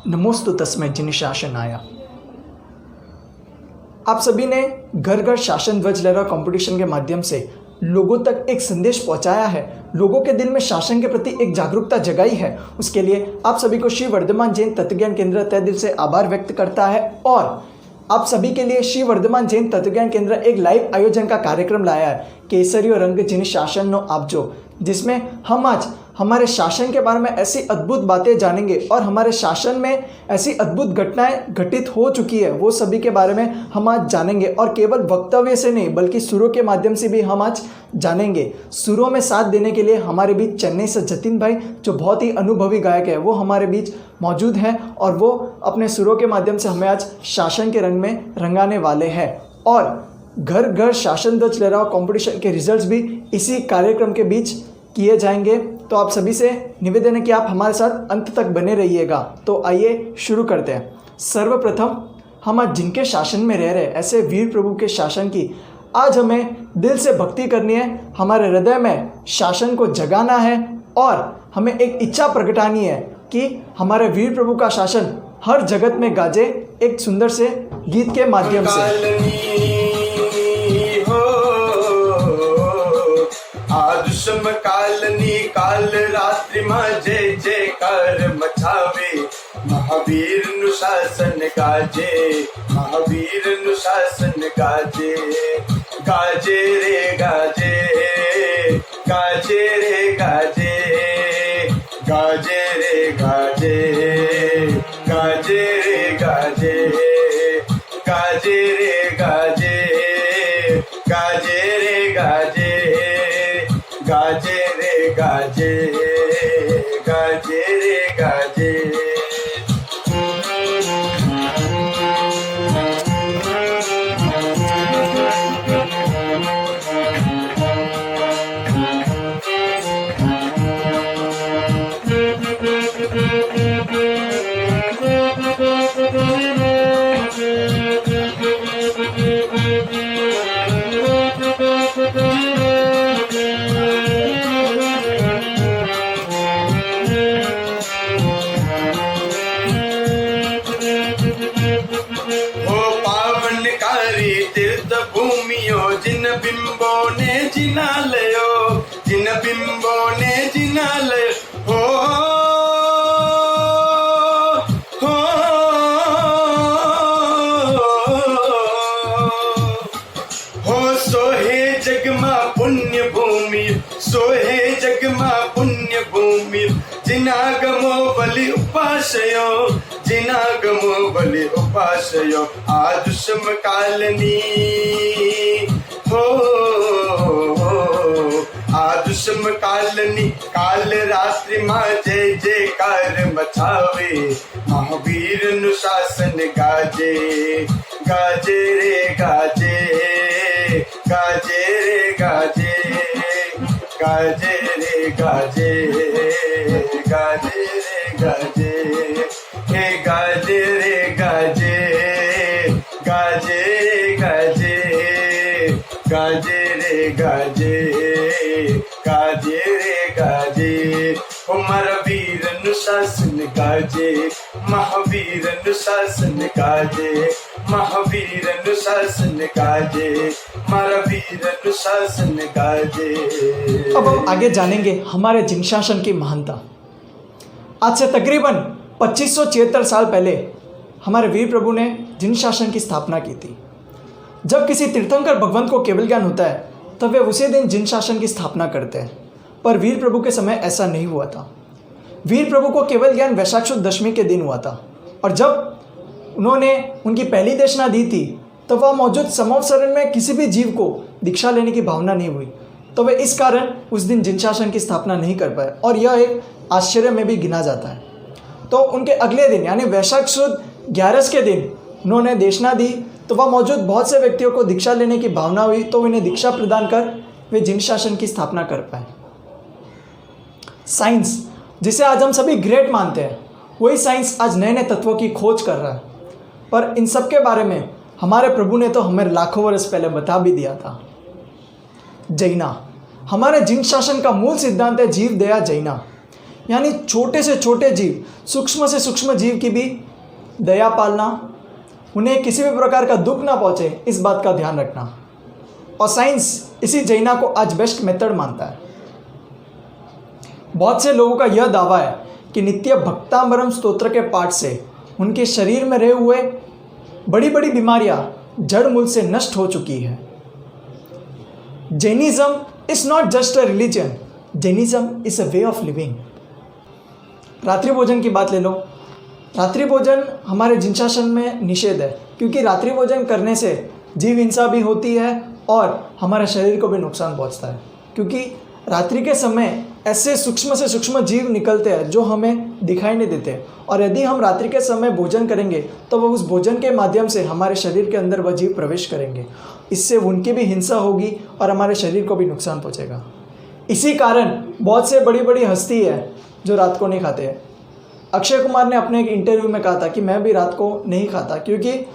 नमोस्तु तस्मै जिन शासनाय। आप सभी ने घर घर शासन ध्वज लहरा कंपटीशन के माध्यम से लोगों तक एक संदेश पहुंचाया है, लोगों के दिल में शासन के प्रति एक जागरूकता जगाई है। उसके लिए आप सभी को श्री वर्धमान जैन तत्वज्ञान केंद्र तहे दिल से आभार व्यक्त करता है। और आप सभी के लिए श्री वर्धमान जैन तत्वज्ञान केंद्र एक लाइव आयोजन का कार्यक्रम लाया है, केसरियो रंग जिन शासन नो आपजो, जिसमें हम आज हमारे शासन के बारे में ऐसी अद्भुत बातें जानेंगे और हमारे शासन में ऐसी अद्भुत घटनाएं घटित हो चुकी है वो सभी के बारे में हम आज जानेंगे। और केवल वक्तव्य से नहीं बल्कि सुरों के माध्यम से भी हम आज जानेंगे। सुरों में साथ देने के लिए हमारे बीच चेन्नई से जतिन भाई, जो बहुत ही अनुभवी गायक है, वो हमारे बीच मौजूद हैं और वो अपने सुरों के माध्यम से हमें आज शासन के रंग में रंगाने वाले हैं। और घर घर शासन ध्वज लहराओ कंपटीशन के रिजल्ट्स भी इसी कार्यक्रम के बीच किए जाएंगे। तो आप सभी से निवेदन है कि आप हमारे साथ अंत तक बने रहिएगा। तो आइए शुरू करते हैं। सर्वप्रथम हम आज जिनके शासन में रह रहे ऐसे वीर प्रभु के शासन की आज हमें दिल से भक्ति करनी है, हमारे हृदय में शासन को जगाना है और हमें एक इच्छा प्रकटानी है कि हमारे वीर प्रभु का शासन हर जगत में गाजे एक सुंदर से गीत के माध्यम से। समकालनी काल रात्रि में जय जयकार मचावे, महावीर अनुशासन गाजे, महावीर अनुशासन गाजे, गाजे रे गाजे, गाजे रे गाजे, गाजे रे गाजे, गाजे रे गाजे, गाजे रे गाजे, गाजे रे गाजे, गाजे रे गाजे, गाजे रे गाजे। जिन बिंबों ने जिना लयो, जिन बिंबों ने जिना लयो, हो सोहे जगमा पुण्य भूमि, सोहे जगमा पुण्य भूमि, जिनागमो बलि उपासयो, जिनागमो बलि उपासयो, आदुषम कालनी आदुषम कालनी काल रात्रि माँ जय जयकार मचावे, महावीर अनुशासन गाजे, गाजे रे गाजे, गाजे रे गाजे, गाजे रे गाजे, गाजे रे गाजे, हे गाजे रे गाजे, गाजे गाजे, गाजे रे गाजे, गाजे रे गाजे, हमारा वीर अनुशासन गाजे, महावीर अनुशासन गाजे, महावीर अनुशासन गाजे, हमारा वीर अनुशासन गाजे। अब हम आगे जानेंगे हमारे जिन शासन की महानता। आज से तकरीबन 2573 साल पहले हमारे वीर प्रभु ने जिन शासन की स्थापना की थी। जब किसी तीर्थंकर भगवंत को केवल ज्ञान होता है तब वे उसी दिन जिन शासन की स्थापना करते हैं, पर वीर प्रभु के समय ऐसा नहीं हुआ था। वीर प्रभु को केवल ज्ञान वैशाख शुद्ध दशमी के दिन हुआ था और जब उन्होंने उनकी पहली देशना दी थी तो वह मौजूद समूह शरण में किसी भी जीव को दीक्षा लेने की भावना नहीं हुई, तो वे इस कारण उस दिन जिन शासन की स्थापना नहीं कर पाए और यह एक आश्चर्य में भी गिना जाता है। तो उनके अगले दिन यानी वैशाख शुद्ध 11 के दिन उन्होंने देशना दी, तो वह मौजूद बहुत से व्यक्तियों को दीक्षा लेने की भावना हुई, तो उन्हें दीक्षा प्रदान कर वे जिन शासन की स्थापना कर पाए। साइंस जिसे आज हम सभी ग्रेट मानते हैं, वही साइंस आज नए नए तत्वों की खोज कर रहा है, पर इन सब के बारे में हमारे प्रभु ने तो हमें लाखों वर्ष पहले बता भी दिया था। जैना, हमारे जिन शासन का मूल सिद्धांत है जीव दया जैना। यानी छोटे से छोटे जीव, सूक्ष्म से सूक्ष्म जीव की भी दया पालना, उन्हें किसी भी प्रकार का दुख ना पहुंचे, इस बात का ध्यान रखना। और साइंस इसी जैना को आज बेस्ट मेथड मानता है। बहुत से लोगों का यह दावा है कि नित्य भक्तांबरम स्तोत्र के पाठ से उनके शरीर में रहे हुए बड़ी बड़ी बीमारियां जड़ मूल से नष्ट हो चुकी है। Jainism is not just a religion, Jainism is a way of living. रात्रि भोजन की बात ले लो। रात्रि भोजन हमारे जिन शासन में निषेध है, क्योंकि रात्रि भोजन करने से जीव हिंसा भी होती है और हमारे शरीर को भी नुकसान पहुंचता है। क्योंकि रात्रि के समय ऐसे सूक्ष्म से सूक्ष्म जीव निकलते हैं जो हमें दिखाई नहीं देते, और यदि हम रात्रि के समय भोजन करेंगे तो वह उस भोजन के माध्यम से हमारे शरीर के अंदर वह जीव प्रवेश करेंगे। इससे उनकी भी हिंसा होगी और हमारे शरीर को भी नुकसान पहुंचेगा। इसी कारण बहुत से बड़ी बड़ी हस्ती है जो रात को नहीं खाते हैं। अक्षय कुमार ने अपने एक इंटरव्यू में कहा था कि मैं भी रात को नहीं खाता, क्योंकि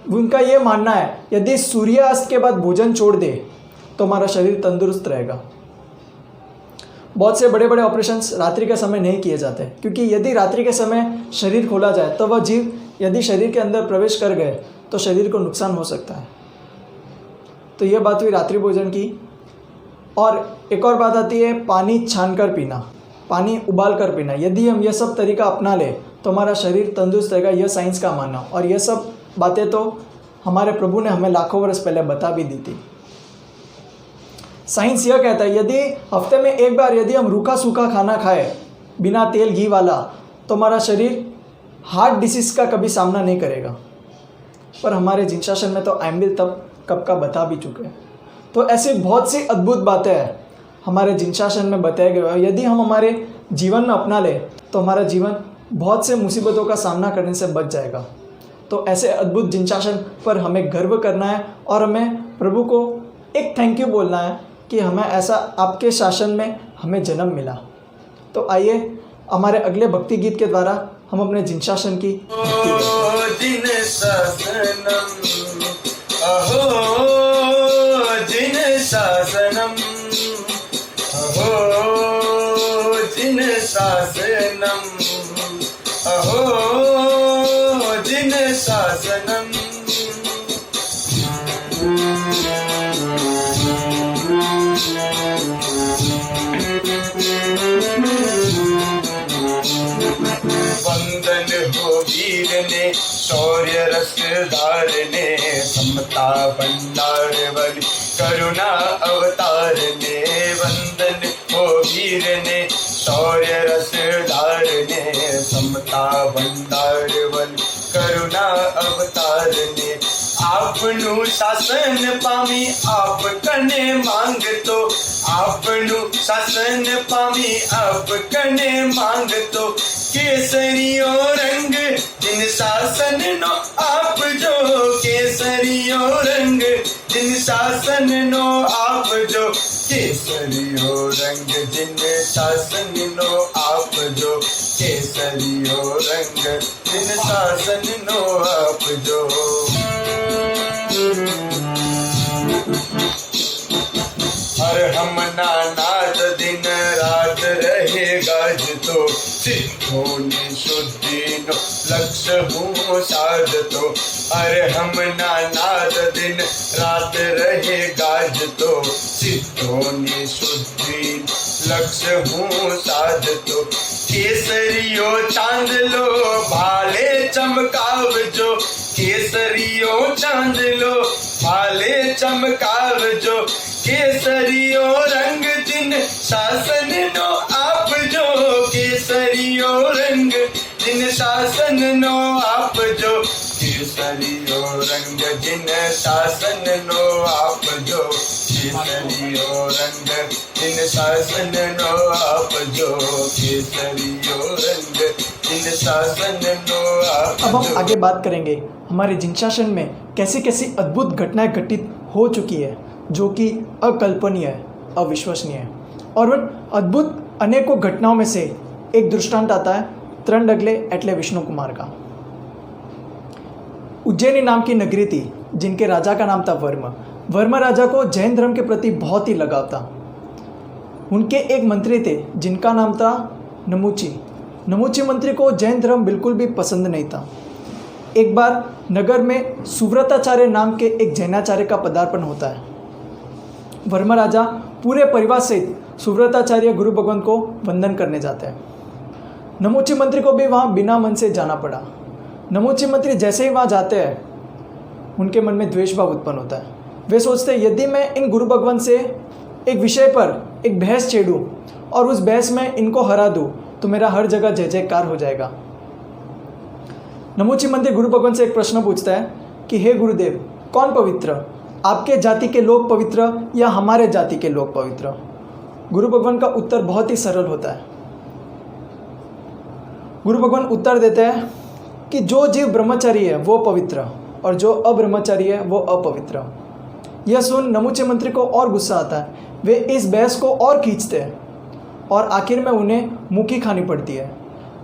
उनका ये मानना है यदि सूर्यास्त के बाद भोजन छोड़ दे तो हमारा शरीर तंदुरुस्त रहेगा। बहुत से बड़े बड़े ऑपरेशंस रात्रि के समय नहीं किए जाते, क्योंकि यदि रात्रि के समय शरीर खोला जाए तो वह जीव यदि शरीर के अंदर प्रवेश कर गए तो शरीर को नुकसान हो सकता है। तो यह बात हुई रात्रि भोजन की। और एक और बात आती है पानी छान कर पीना, पानी उबाल कर पीना। यदि हम यह सब तरीका अपना ले तो हमारा शरीर तंदुरुस्त रहेगा, यह साइंस का मानना। और यह सब बातें तो हमारे प्रभु ने हमें लाखों वर्ष पहले बता भी दी थी। साइंस यह कहता है यदि हफ्ते में एक बार यदि हम रूखा सूखा खाना खाए बिना तेल घी वाला तो हमारा शरीर हार्ट डिसीज का कभी सामना नहीं करेगा। पर हमारे जिन शासन में तो आइम्बिल तब कब का बता भी चुके हैं। तो ऐसी बहुत सी अद्भुत बातें हैं हमारे जिन शासन में बताए गए हैं। यदि हम हमारे जीवन में अपना ले तो हमारा जीवन बहुत से मुसीबतों का सामना करने से बच जाएगा। तो ऐसे अद्भुत जिन शासन पर हमें गर्व करना है और हमें प्रभु को एक थैंक यू बोलना है कि हमें ऐसा आपके शासन में हमें जन्म मिला। तो आइए हमारे अगले भक्ति गीत के द्वारा हम अपने जिन शासन की भक्ति करें। जिन शासनम अहो जिन शासनम अहो जिन शासनम अहो जिन शासनम वंदन हो वीर ने शौर्य रस धारने समता भंडार बलि करुणा अवतार ने। वंदन हो वीर ने शौर्य रस धारने समता भंडार बलि करुणा अवतार ने। आपनु शासन पामी आप कने मांग तो आपनु शासन पामी आप कने मांग तो केसरियो रंग जिन शासन नो आप जो केसरियो रंग जिन शासन नो आप जो केसरियो रंग जिन शासन नो आप जो केसरियो रंग जिन शासन नो आप जो। हर हम नानाद दिन रात रहे गाज तो सिद्धों ने शुद्धि नो लक्ष्य हूँ साध तो। अरे हम नानाद दिन रात रहे गाज तो सिद्धों ने शुद्धि लक्ष्य हूँ साध तो। केसरियो चांद लो भाले चमकाव जो केसरियो चांद लो भाले चमकाव जो। केसरियो रंग जिन शासन नो आप जो केसरियो रंग जिन शासन नो आप जो केसरियो रंग जिन शासन नो आप जो केसरियो रंग जिन शासन नो आप जो केसरियो रंग जिन शासन नो आप। अब हम आगे बात करेंगे हमारे जिन शासन में कैसी कैसी अद्भुत घटनाएं घटित हो चुकी है जो कि अकल्पनीय है, अविश्वसनीय है। और उन अद्भुत अनेकों घटनाओं में से एक दृष्टांत आता है त्रणडगले एटले विष्णु कुमार का। उज्जैनी नाम की नगरी थी जिनके राजा का नाम था वर्मा। वर्मा राजा को जैन धर्म के प्रति बहुत ही लगाव था। उनके एक मंत्री थे जिनका नाम था नमूची मंत्री को जैन धर्म बिल्कुल भी पसंद नहीं था। एक बार नगर में सुव्रताचार्य नाम के एक जैनाचार्य का पदार्पण होता है। वर्मा राजा पूरे परिवार सहित सुव्रताचार्य गुरु भगवान को वंदन करने जाते हैं। नमूची मंत्री को भी वहाँ बिना मन से जाना पड़ा। नमूची मंत्री जैसे ही वहाँ जाते हैं उनके मन में द्वेष भाव उत्पन्न होता है। वे सोचते हैं यदि मैं इन गुरु भगवान से एक विषय पर एक बहस छेड़ूं और उस बहस में इनको हरा दूं तो मेरा हर जगह जय जयकार हो जाएगा। नमूची मंत्री गुरु भगवान से एक प्रश्न पूछता है कि हे गुरुदेव, कौन पवित्र, आपके जाति के लोग पवित्र या हमारे जाति के लोग पवित्र? गुरु भगवान का उत्तर बहुत ही सरल होता है। गुरु भगवान उत्तर देते हैं कि जो जीव ब्रह्मचारी है वो पवित्र और जो अब्रह्मचारी है वो अपवित्र। यह सुन नमूचे मंत्री को और गुस्सा आता है। वे इस बहस को और खींचते हैं और आखिर में उन्हें मुक्की खानी पड़ती है।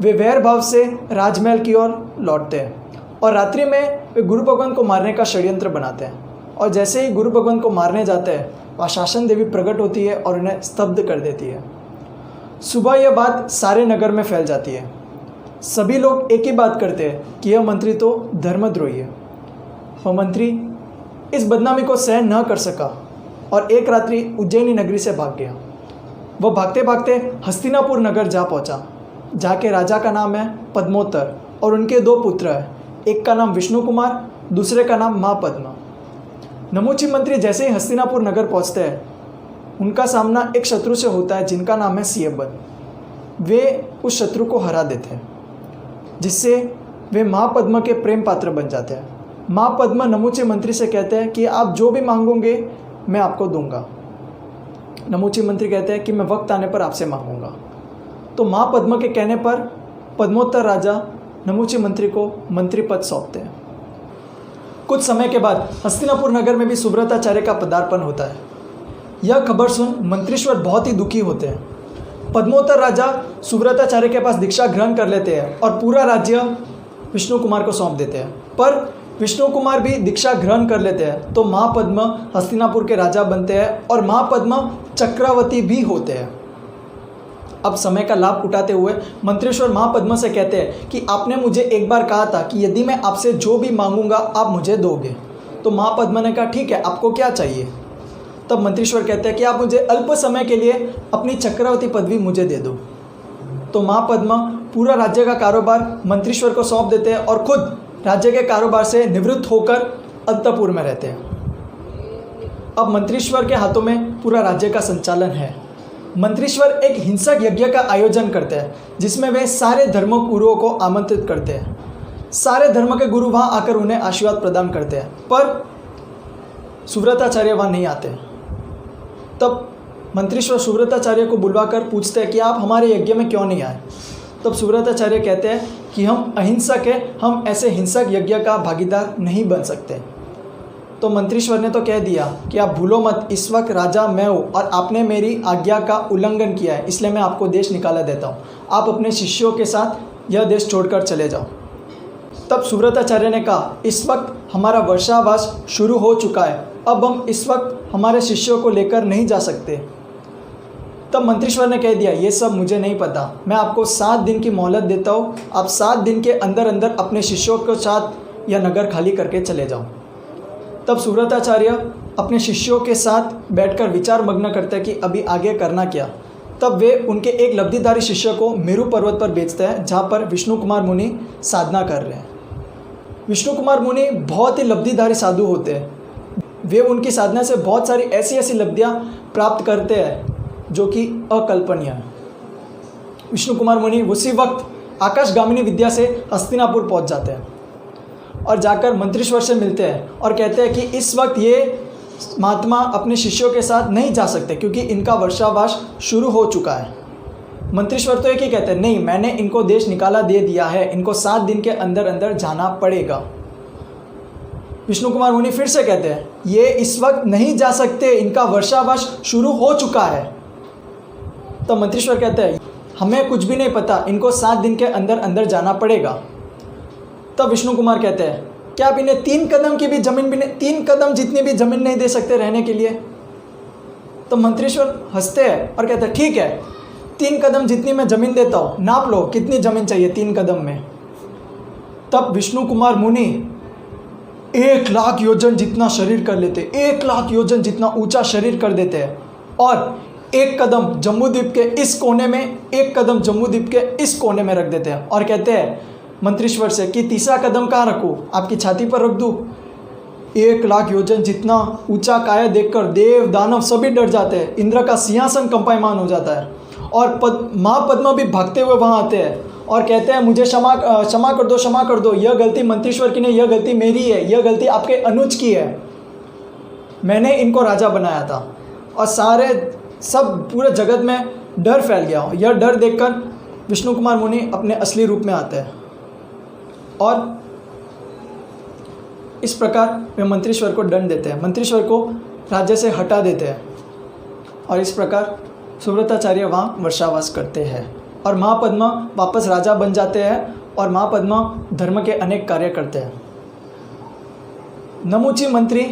वे वैर भाव से राजमहल की ओर लौटते हैं और रात्रि में वे गुरु भगवान को मारने का षड्यंत्र बनाते हैं। और जैसे ही गुरु भगवान को मारने जाते हैं वहाँ शासन देवी प्रकट होती है और उन्हें स्तब्ध कर देती है। सुबह यह बात सारे नगर में फैल जाती है। सभी लोग एक ही बात करते हैं कि यह मंत्री तो धर्मद्रोही है। वह मंत्री इस बदनामी को सहन न कर सका और एक रात्रि उज्जैनी नगरी से भाग गया। वह भागते भागते हस्तिनापुर नगर जा पहुंचा, जाके राजा का नाम है पद्मोत्तर और उनके 2 पुत्र हैं, एक का नाम विष्णु कुमार, दूसरे का नाम महापद्मा। नमूची मंत्री जैसे ही हस्तिनापुर नगर पहुंचते हैं उनका सामना एक शत्रु से होता है जिनका नाम है सियबन। वे उस शत्रु को हरा देते हैं जिससे वे महापद्मा के प्रेम पात्र बन जाते हैं। महापद्मा नमूचे मंत्री से कहते हैं कि आप जो भी मांगोगे मैं आपको दूंगा। नमूची मंत्री कहते हैं कि मैं वक्त आने पर आपसे मांगूंगा। तो महापद्मा के कहने पर पद्मोत्तर राजा नमूची मंत्री को मंत्री पद सौंपते हैं। कुछ समय के बाद हस्तिनापुर नगर में भी सुव्रताचार्य का पदार्पण होता है। यह खबर सुन मंत्रीश्वर बहुत ही दुखी होते हैं। पद्मोत्तर राजा सुव्रताचार्य के पास दीक्षा ग्रहण कर लेते हैं और पूरा राज्य विष्णु कुमार को सौंप देते हैं। पर विष्णु कुमार भी दीक्षा ग्रहण कर लेते हैं तो महापद्मा हस्तिनापुर के राजा बनते हैं और महापद्मा चक्रवर्ती भी होते हैं। अब समय का लाभ उठाते हुए मंत्रीश्वर महापद्मा से कहते हैं कि आपने मुझे एक बार कहा था कि यदि मैं आपसे जो भी मांगूंगा आप मुझे दोगे। तो महापद्मा ने कहा ठीक है, आपको क्या चाहिए? तब मंत्रीश्वर कहते हैं कि आप मुझे अल्प समय के लिए अपनी चक्रवर्ती पदवी मुझे दे दो। तो महापद्मा पूरा राज्य का कारोबार मंत्रीश्वर को सौंप देते हैं और खुद राज्य के कारोबार से निवृत्त होकर अंतपुर में रहते हैं। अब मंत्रीश्वर के हाथों में पूरा राज्य का संचालन है। मंत्रीश्वर एक हिंसक यज्ञ का आयोजन करते हैं जिसमें वे सारे धर्म गुरुओं को आमंत्रित करते हैं। सारे धर्म के गुरु वहाँ आकर उन्हें आशीर्वाद प्रदान करते हैं, पर सुव्रताचार्य वहाँ नहीं आते। तब मंत्रीश्वर सुव्रताचार्य को बुलवाकर पूछते हैं कि आप हमारे यज्ञ में क्यों नहीं आए? तब सुव्रताचार्य कहते हैं कि हम अहिंसक हैं, हम ऐसे हिंसक यज्ञ का भागीदार नहीं बन सकते। तो मंत्रीश्वर ने तो कह दिया कि आप भूलो मत, इस वक्त राजा मैं हूँ और आपने मेरी आज्ञा का उल्लंघन किया है, इसलिए मैं आपको देश निकाला देता हूँ। आप अपने शिष्यों के साथ यह देश छोड़कर चले जाओ। तब सुव्रताचार्य ने कहा इस वक्त हमारा वर्षावास शुरू हो चुका है, अब हम इस वक्त हमारे शिष्यों को लेकर नहीं जा सकते। तब मंत्रीश्वर ने कह दिया ये सब मुझे नहीं पता, मैं आपको 7 दिन की मोहलत देता हूँ, आप 7 दिन के अंदर अंदर अपने शिष्यों के साथ यह नगर खाली करके चले जाओ। तब सुव्रताचार्य अपने शिष्यों के साथ बैठकर विचार मग्न करते हैं कि अभी आगे करना क्या। तब वे उनके एक लब्धिधारी शिष्य को मेरू पर्वत पर भेजते हैं जहाँ पर विष्णु कुमार मुनि साधना कर रहे हैं। विष्णु कुमार मुनि बहुत ही लब्धिधारी साधु होते हैं। वे उनकी साधना से बहुत सारी ऐसी ऐसी लब्धियाँ प्राप्त करते हैं जो कि अकल्पनीय है। विष्णु कुमार मुनि उसी वक्त आकाशगामिनी विद्या से हस्तिनापुर पहुंच जाते हैं और जाकर मंत्रीश्वर से मिलते हैं और कहते हैं कि इस वक्त ये महात्मा अपने शिष्यों के साथ नहीं जा सकते क्योंकि इनका वर्षावास शुरू हो चुका है। मंत्रीश्वर तो एक ही कहते हैं नहीं, मैंने इनको देश निकाला दे दिया है, इनको 7 दिन के अंदर अंदर जाना पड़ेगा। विष्णु कुमार मुनि फिर से कहते हैं ये इस वक्त नहीं जा सकते, इनका वर्षावास शुरू हो चुका है। तो मंत्रीश्वर कहते हैं हमें कुछ भी नहीं पता, इनको 7 दिन के अंदर अंदर जाना पड़ेगा। तब विष्णु कुमार कहते हैं क्या आप इन्हें 3 कदम की भी जमीन भी नहीं, 3 कदम जितनी भी जमीन नहीं दे सकते रहने के लिए? तो मंत्रीश्वर हंसते हैं और कहते हैं ठीक है, 3 कदम जितनी मैं ज़मीन देता हूँ, नाप लो कितनी ज़मीन चाहिए 3 कदम में। तब विष्णु कुमार मुनि 1 लाख योजन जितना शरीर कर लेते, 1 लाख योजन जितना ऊंचा शरीर कर देते हैं, और 1 कदम जम्बूद्वीप के इस कोने में, 1 कदम जम्बूद्वीप के इस कोने में रख देते हैं और कहते हैं मंत्रीश्वर से कि तीसरा कदम कहाँ रखूँ, आपकी छाती पर रख दूँ। 1 लाख योजन जितना ऊंचा काया देखकर देव दानव सभी डर जाते हैं, इंद्र का सिंहासन कंपायमान हो जाता है, और माँ पद्मा भी भागते हुए वहाँ आते हैं और कहते हैं मुझे क्षमा कर दो, यह गलती मंत्रीश्वर की नहीं, यह गलती मेरी है, यह गलती आपके अनुज की है, मैंने इनको राजा बनाया था। और सब पूरे जगत में डर फैल गया। यह डर देखकर विष्णु कुमार मुनि अपने असली रूप में आते हैं और इस प्रकार वे मंत्रीश्वर को दंड देते हैं, मंत्रीश्वर को राज्य से हटा देते हैं, और इस प्रकार सुव्रताचार्य वहाँ वर्षावास करते हैं और माँ पद्मा वापस राजा बन जाते हैं और माँ पद्मा धर्म के अनेक कार्य करते हैं। नमुची मंत्री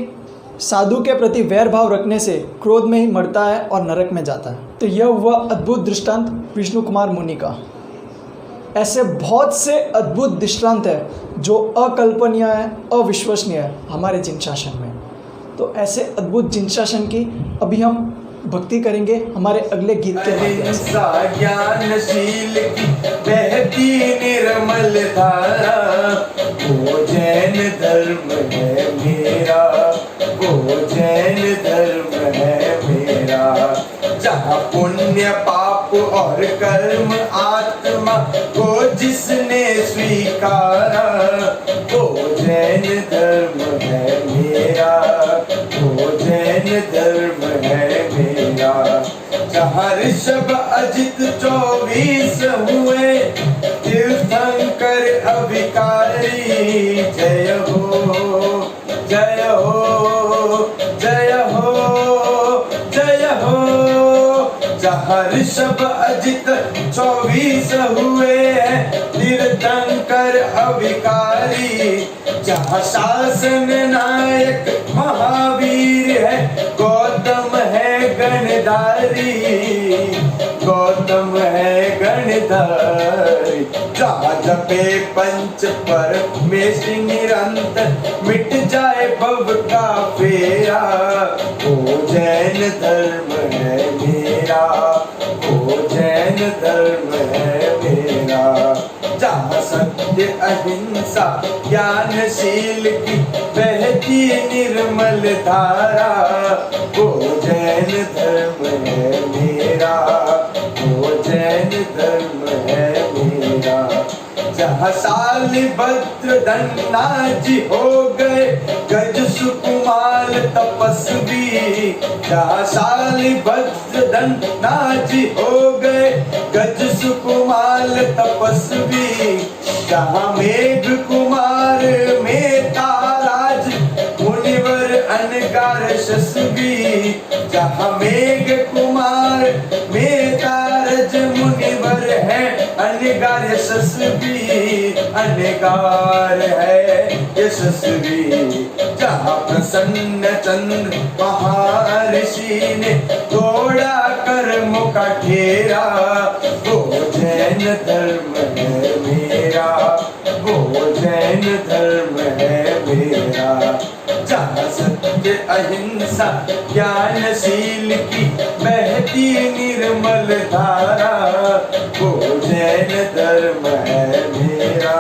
साधु के प्रति वैर भाव रखने से क्रोध में ही मरता है और नरक में जाता है। तो यह हुआ अद्भुत दृष्टांत विष्णु कुमार मुनि का। ऐसे बहुत से अद्भुत दृष्टांत है जो अकल्पनीय है, अविश्वसनीय है हमारे जिन शासन में। तो ऐसे अद्भुत जिन शासन की अभी हम भक्ति करेंगे हमारे अगले गीत के माध्यम से। ज्ञानशील की बहती निर्मल धारा, वो जैन धर्म है मेरा, वो जैन धर्म है मेरा। जहाँ पुण्य पाप और कर्म आत्मा को जिसने स्वीकारा, वो जैन धर्म है मेरा, वो जैन धर्म है मेरा। जहाँ ऋषभ अजित 24 हुए, तीर्थंकर अभिकारी, जय हो जय हो जय हो जय हो। जहाँ ऋषभ अजित 24 हुए हैं, तीर्थंकर अभिकारी। जहाँ शासन नायक महावीर है, गौतम है गणधारी, गौतम है गणधारी। जहाँ जपे पंच परमेश निरंतर, मिट जाए भव का फेरा, वो जैन धर्म है मेरा, वो जैन धर्म है मेरा। जहाँ सत्य अहिंसा ज्ञानशील की बहती निर्मल धारा, वो जैन धर्म है मेरा, वो जैन धर्म है मेरा। जहाँ शालिभद्र धन्नाजी हो गए गज सुकुमार तपस्वी, जहाँ शालिभद्र धन्नाजी हो गए गज सुकुमार तपस्वी। जहाँ मेघ कुमार मेहता राज मुनिवर अनगार यशस्वी, जहाँ मेघ कुमार मेहता राज मुनिवर है अनगार यशस्वी, अनगार है यशस्वी। जहाँ प्रसन्न चंद्र महर्षि ने तोड़ा कर्म का ठेरा, वो जैन धर्म है मेरा, वो जैन धर्म है मेरा। जहाँ सत्य अहिंसा ज्ञानशील की बहती निर्मल धारा, वो जैन धर्म है मेरा,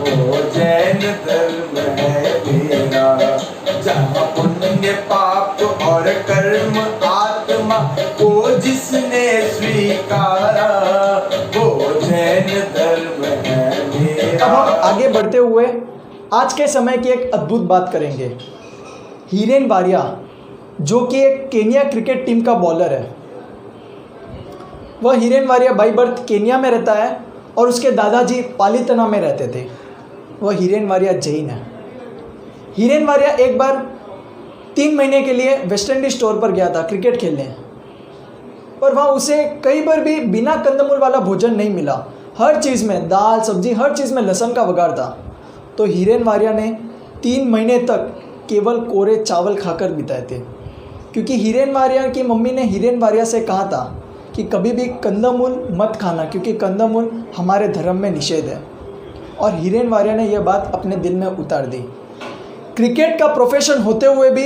वो जैन धर्म है मेरा। जहाँ पुण्य पाप और कर्म आत्मा को जिसने स्वीकारा, वो जैन धर्म है मेरा। अब हम आगे बढ़ते हुए आज के समय की एक अद्भुत बात करेंगे। हीरेन वारिया जो कि एक केनिया क्रिकेट टीम का बॉलर है, वह हीरेन वारिया बाई बर्थ केनिया में रहता है और उसके दादाजी पालीतना में रहते थे। वह हीरेन वारिया जैन है। हीरेन वारिया एक बार 3 महीने के लिए वेस्ट इंडीज टूर पर गया था क्रिकेट खेलने, पर वहाँ उसे कई बार भी बिना कंदमूल वाला भोजन नहीं मिला। हर चीज़ में दाल सब्जी, हर चीज़ में लहसुन का वगार था। तो हीरेन वारिया ने 3 महीने तक केवल कोरे चावल खाकर बिताए थे, क्योंकि हीरेन वारिया की मम्मी ने हीरेन वारिया से कहा था कि कभी भी कंदमूल मत खाना, क्योंकि कंदमूल हमारे धर्म में निषेध है। और हीरेन वारिया ने यह बात अपने दिल में उतार दी। क्रिकेट का प्रोफेशन होते हुए भी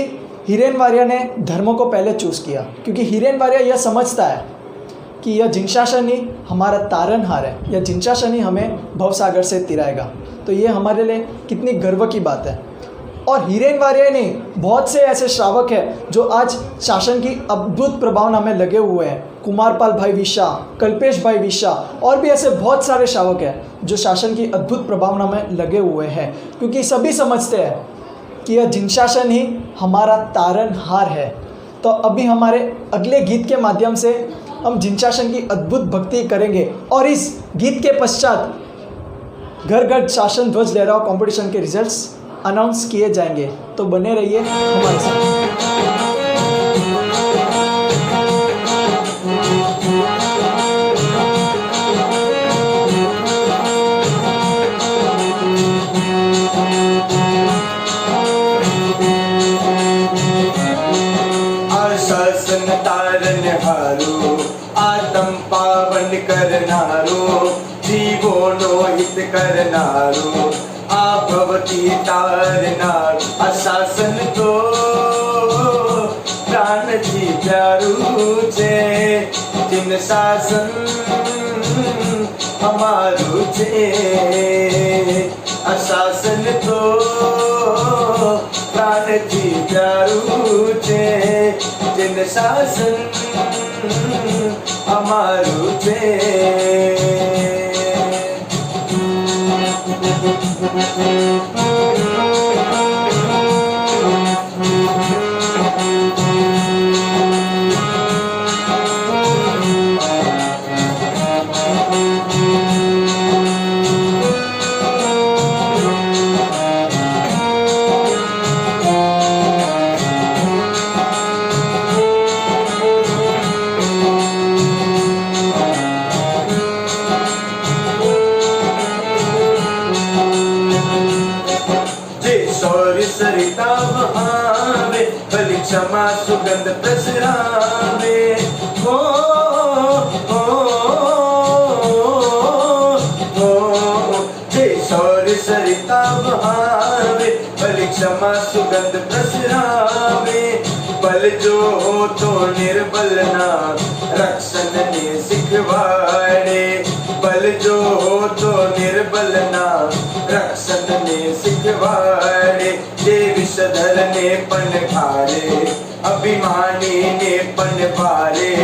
हीरेन वारिया ने धर्म को पहले चूज़ किया, क्योंकि हीरेन वारिया यह समझता है कि यह जिनशासन ही हमारा तारनहार है, यह जिनशासन ही हमें भवसागर से तिराएगा। तो ये हमारे लिए कितनी गर्व की बात है। और हीरेन वारिया नहीं, बहुत से ऐसे श्रावक हैं जो आज शासन की अद्भुत प्रभावना में लगे हुए हैं। कुमारपाल भाई विशा, कल्पेश भाई विशा और भी ऐसे बहुत सारे श्रावक हैं जो शासन की अद्भुत प्रभावना में लगे हुए हैं, क्योंकि सभी समझते हैं कि यह जिनशासन ही हमारा तारनहार है। तो अभी हमारे अगले गीत के माध्यम से हम जिनशासन की अद्भुत भक्ति करेंगे और इस गीत के पश्चात घर घर शासन ध्वज लहराओ कंपटीशन के रिजल्ट्स अनाउंस किए जाएंगे। तो बने रहिए हमारे साथ। आशासन तारनहारो, आत्म पावन करनारो, जीवोनो हित करनारो, भवती तारनार। आशासन तो प्राण जी प्यारू छे, जिन शासन हमारू छे। आशासन तो प्राण जी प्यारू छे, जिन शासन हमारू छे। सरिता बहावे, बलि क्षमा सुगंध प्रसरावे। हो जय शौर्य सरिता बहावे, बलि क्षमा सुगंध प्रसरावे। बल जो हो तो निर्बल ना, रक्षण ने सिखवाड़े। बल जो हो तो निर्बल ना, रक्षण ने सिखवाड़े। जे विषधर ने पन खारे, अभिमानी ने पन पारे।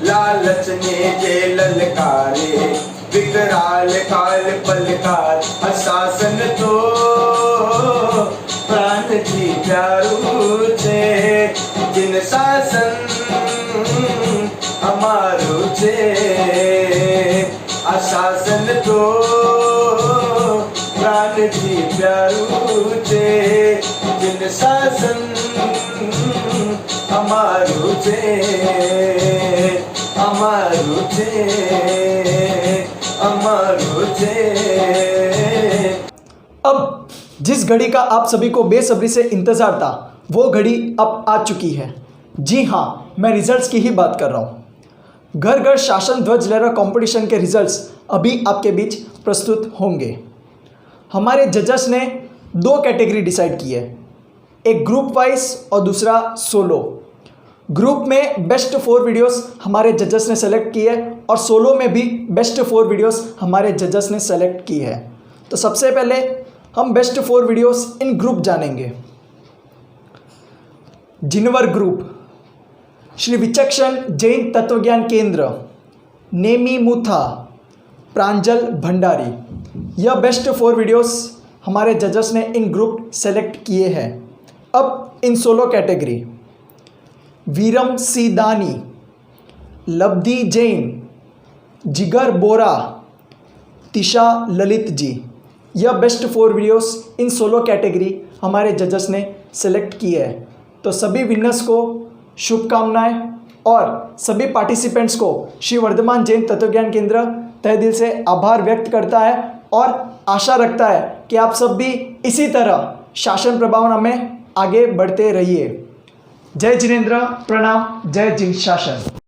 लालच ने जे ललकारे, विकराल काल पलकार। अशासन तो प्राण जी प्यारू छे, जिन शासन हमारू छे। आशासन तो प्राण जी प्यारू छे, जिन शासन हमारू छे। हमारू छे, हमारू छे। अब जिस घड़ी का आप सभी को बेसब्री से इंतज़ार था, वो घड़ी अब आ चुकी है। जी हाँ, मैं रिजल्ट्स की ही बात कर रहा हूँ। घर घर शासन ध्वज लहरा कंपटीशन के रिजल्ट्स अभी आपके बीच प्रस्तुत होंगे। हमारे जजेस ने 2 कैटेगरी डिसाइड की है, एक ग्रुप वाइज और दूसरा सोलो। ग्रुप में बेस्ट 4 वीडियोस हमारे जजेस ने सेलेक्ट की है और सोलो में भी बेस्ट 4 वीडियोस हमारे जजेस ने सेलेक्ट की है। तो सबसे पहले हम बेस्ट 4 वीडियोस इन ग्रुप जानेंगे। जिनवर ग्रुप, श्री विचक्षण जैन तत्वज्ञान केंद्र, नेमी मुथा, प्रांजल भंडारी। यह बेस्ट 4 वीडियोस हमारे जजेस ने इन ग्रुप सेलेक्ट किए हैं। अब इन सोलो कैटेगरी, वीरम सी दानी, लब्धि जैन, जिगर बोरा, तिशा ललित जी। यह best 4 videos in solo category हमारे जजेस ने सेलेक्ट किए हैं। तो सभी विनर्स को शुभकामनाएं और सभी पार्टिसिपेंट्स को श्री वर्धमान जैन तत्वज्ञान केंद्र तहे दिल से आभार व्यक्त करता है और आशा रखता है कि आप सब भी इसी तरह शासन प्रभावना में आगे बढ़ते रहिए। जय जिनेंद्र, प्रणाम, जय जिन शासन।